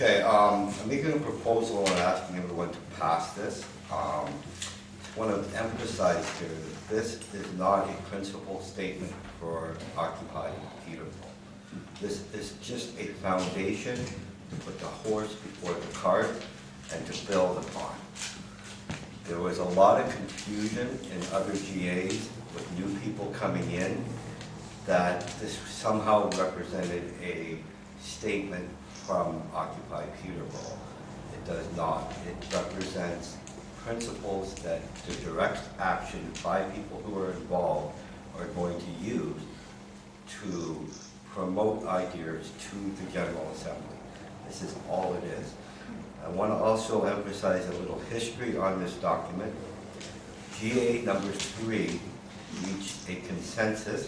Okay, I'm making a proposal and asking everyone to pass this. I want to emphasize here that this is not a principal statement for Occupy Peterborough. This is just a foundation to put the horse before the cart and to build upon. There was a lot of confusion in other GAs with new people coming in that this somehow represented a statement from Occupy Peterborough. It does not. It represents principles that the direct action by people who are involved are going to use to promote ideas to the General Assembly. This is all it is. I want to also emphasize a little history on this document. GA number 3 reached a consensus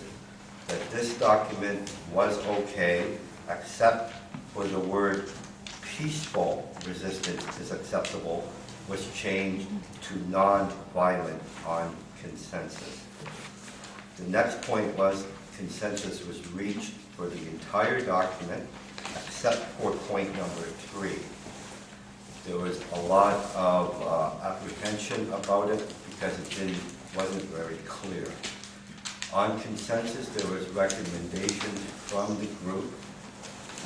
that this document was okay, except for the word peaceful resistance is acceptable, was changed to non-violent on consensus. The next point was consensus was reached for the entire document, except for point number 3. There was a lot of apprehension about it because it wasn't very clear. On consensus, there was recommendations from the group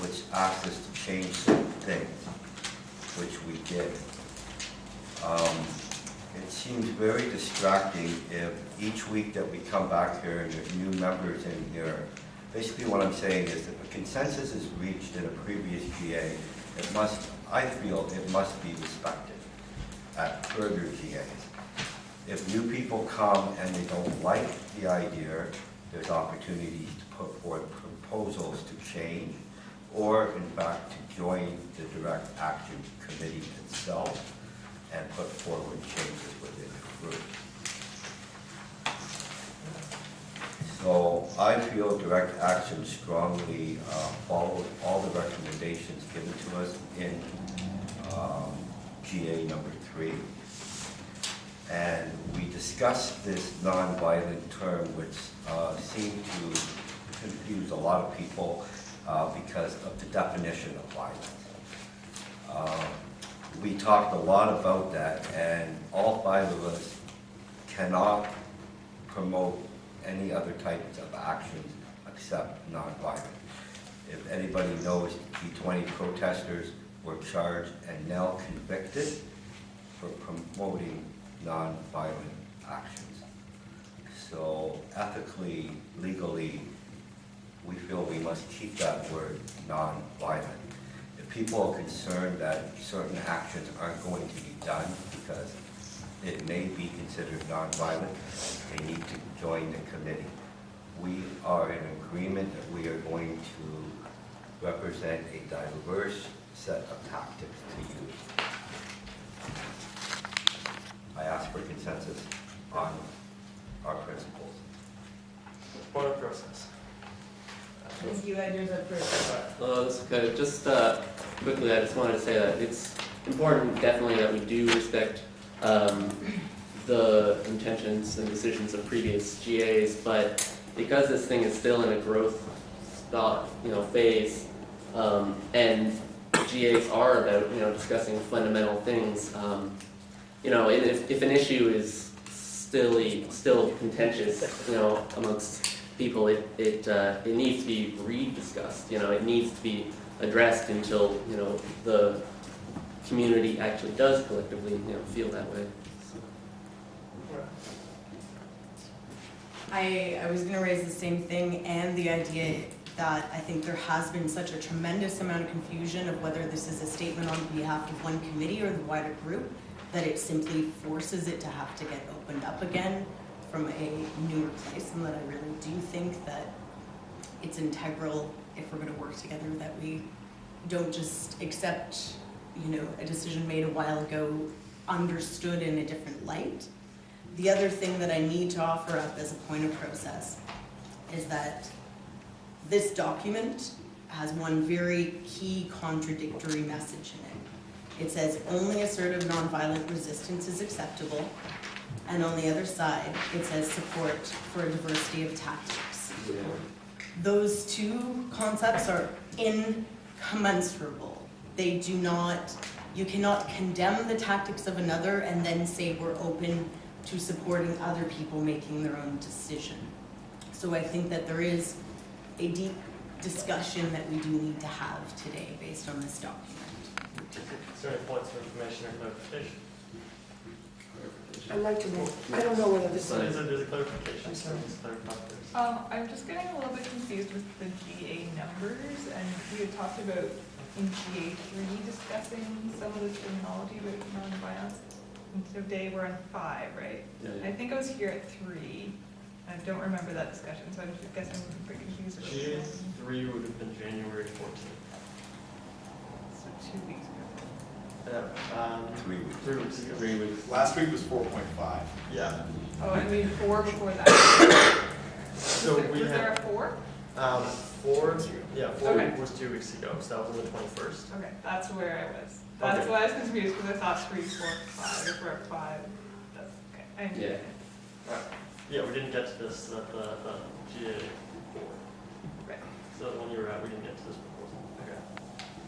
which asked us to change certain things, which we did. It seems very distracting if each week that we come back here and there's new members in here. Basically what I'm saying is that if a consensus is reached in a previous GA, it must, I feel it must be respected at further GAs. If new people come and they don't like the idea, there's opportunities to put forth proposals to change, or in fact to join the direct action committee itself and put forward changes within the group. So I feel direct action strongly followed all the recommendations given to us in GA number 3. And we discussed this nonviolent term, which seemed to confuse a lot of people because of the definition of violence. We talked a lot about that, and all 5 of us cannot promote any other types of actions except nonviolent. If anybody knows, G20 protesters were charged and now convicted for promoting nonviolent actions. So ethically, legally, we feel we must keep that word nonviolent. If people are concerned that certain actions aren't going to be done because it may be considered nonviolent, they need to join the committee. We are in agreement that we are going to represent a diverse set of tactics to use. I ask for consensus on our principles. Point of process. Thank you, Edgar's up first. That's good. Just quickly, I just wanted to say that it's important, definitely, that we do respect the intentions and decisions of previous GAs, but because this thing is still in a growth phase, and GAs are about discussing fundamental things, if an issue is still contentious, amongst people, it needs to be rediscussed. It needs to be addressed until the community actually does collectively feel that way. So. I was going to raise the same thing, and the idea that I think there has been such a tremendous amount of confusion of whether this is a statement on behalf of one committee or the wider group, that it simply forces it to have to get opened up again from a newer place, and that I really do think that it's integral, if we're going to work together, that we don't just accept a decision made a while ago understood in a different light. The other thing that I need to offer up as a point of process is that this document has one very key contradictory message in it. It says only assertive nonviolent resistance is acceptable, and on the other side it says support for a diversity of tactics. Those two concepts are incommensurable. They do not, you cannot condemn the tactics of another and then say we're open to supporting other people making their own decision. So I think that there is a deep discussion that we do need to have today based on this document. Is there any points of information or clarification? I'd like to know, I don't know whether this So is, there's a clarification. I'm sorry. Let's clarify this. I'm just getting a little bit confused with the GA numbers, and we had talked about in GA3 discussing some of the terminology about non-violence. And today we're on 5, right? I think I was here at 3. I don't remember that discussion, so I guess I'm a bit confused about this. GA3 would have been January 14th. So 2 weeks ago. 3 weeks. 3 weeks ago. 3 weeks. Last week was 4.5. Yeah. Oh, I mean 4 before that. So we was there had, a 4? 4, yeah, 4 Okay. was 2 weeks ago, so that was on the 21st. Okay, that's where I was. That's Okay. why I was confused, because I thought 3, 4, 5, if we're at 5. That's okay. I understand. Yeah, we didn't get to this at the GA4. Right. So when you were at, we didn't get to this proposal. Okay.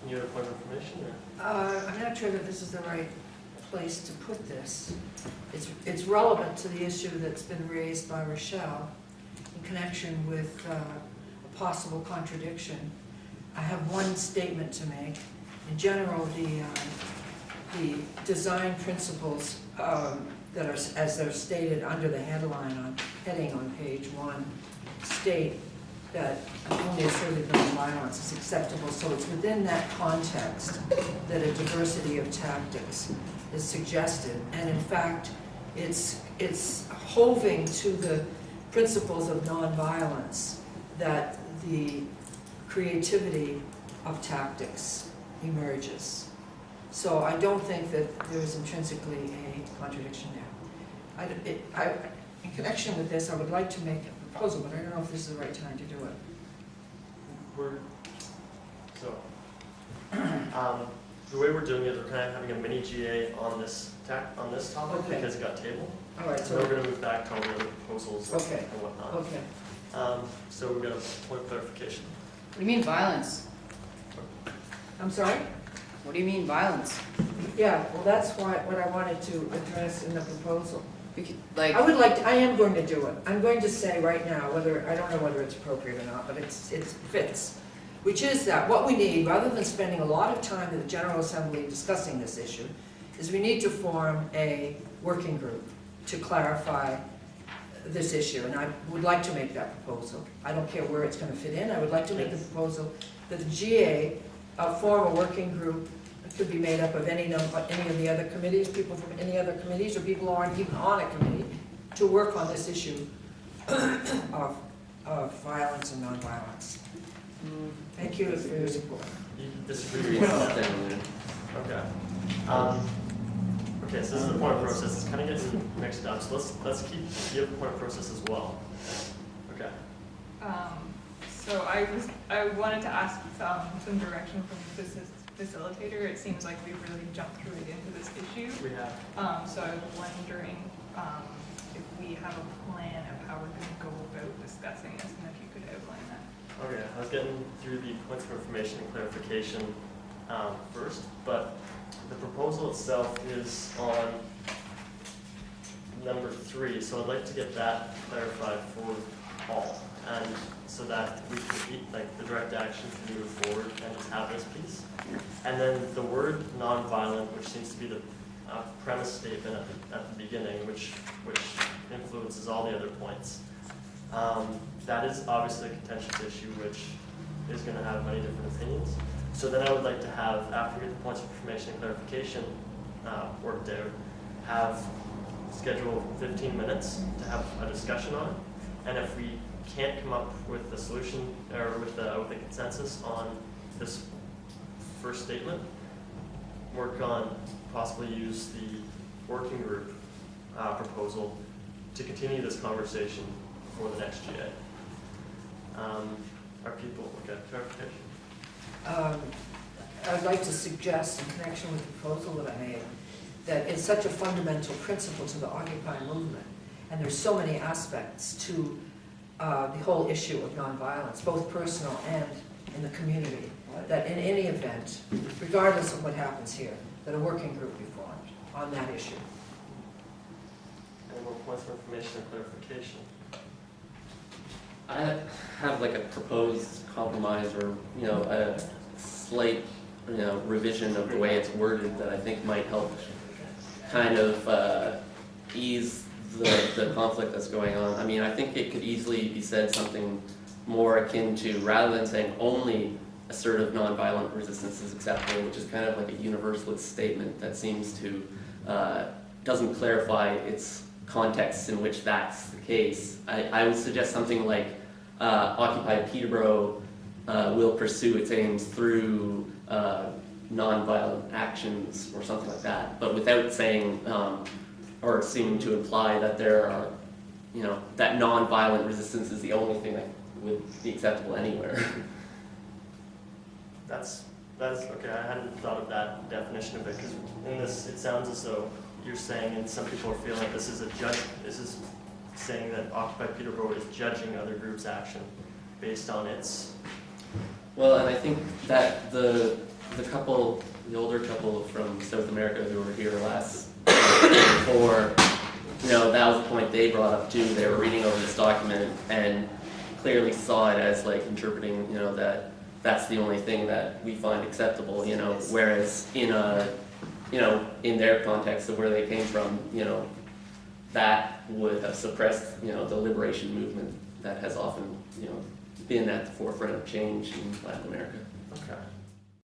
Any other point of information or? I'm not sure that this is the right place to put this. It's relevant to the issue that's been raised by Rochelle in connection with a possible contradiction. I have one statement to make. In general, the design principles that are, as they're stated under the heading on page 1, state that only asserted nonviolence is acceptable. So it's within that context that a diversity of tactics is suggested. And in fact, it's hoving to the principles of nonviolence that the creativity of tactics emerges. So I don't think that there is intrinsically a contradiction there. In connection with this, I would like to make a proposal, but I don't know if this is the right time to do it. The way we're doing it, we're kind of having a mini GA on this topic Okay. because it got tabled. All right, So so, we're going to move back to all the other proposals Okay. and whatnot. okay. So we're going to point of clarification. What do you mean violence? I'm sorry? What do you mean violence? Yeah, well, that's what I wanted to address in the proposal. Like, I am going to do it. I'm going to say right now, I don't know whether it's appropriate or not, but it fits. Which is that what we need, rather than spending a lot of time in the General Assembly discussing this issue, is we need to form a working group to clarify this issue. And I would like to make that proposal. I don't care where it's going to fit in. I would like to make the proposal that the GA form a working group. It could be made up of any of the other committees, people from any other committees, or people who aren't even on a committee, to work on this issue of violence and nonviolence. Thank you for your support. You disagree with that? Okay. Okay, so this is the point of process. It's kind of getting mixed up. So let's keep the point of process as well. Okay. So I wanted to ask some direction from the facilitator. It seems like we've really jumped right into this issue. We have. So I was wondering if we have a plan of how we're going to go about discussing this, and if you could outline that. Okay, I was getting through the points of information and clarification first, but the proposal itself is on number 3, so I'd like to get that clarified for all, and so that we can the direct action can move forward and just have this piece. And then the word nonviolent, which seems to be the premise statement at the beginning, which influences all the other points. That is obviously a contentious issue, which is going to have many different opinions. So then I would like to have, after we get the points of information and clarification worked out, have schedule 15 minutes to have a discussion on it. And if we can't come up with a solution or with a consensus on this first statement, work on possibly use the working group proposal to continue this conversation for the next GA. Are people, okay, clarification? I'd like to suggest, in connection with the proposal that I made, that it's such a fundamental principle to the Occupy movement, and there's so many aspects to the whole issue of nonviolence, both personal and in the community, that in any event, regardless of what happens here, that a working group be formed on that issue. Any more points of information or clarification? I have like a proposed compromise or, a slight, revision of the way it's worded that I think might help kind of ease the conflict that's going on. I mean, I think it could easily be said something more akin to, rather than saying only assertive nonviolent resistance is acceptable, which is kind of like a universalist statement that seems to, doesn't clarify its contexts in which that's the case. I would suggest something like Occupy Peterborough will pursue its aims through nonviolent actions or something like that, but without saying or seeming to imply that there are, that nonviolent resistance is the only thing that would be acceptable anywhere. That's okay. I hadn't thought of that definition of it, because in this, it sounds as though you're saying, and some people are feeling like this is a judge. This is saying that Occupy Peterborough is judging other groups' action based on its. Well, and I think that the older couple from South America who were here last before, that was the point they brought up too. They were reading over this document and clearly saw it as like interpreting, that that's the only thing that we find acceptable, whereas in in their context of where they came from, that would have suppressed, the liberation movement that has often, been at the forefront of change in Latin America. Okay.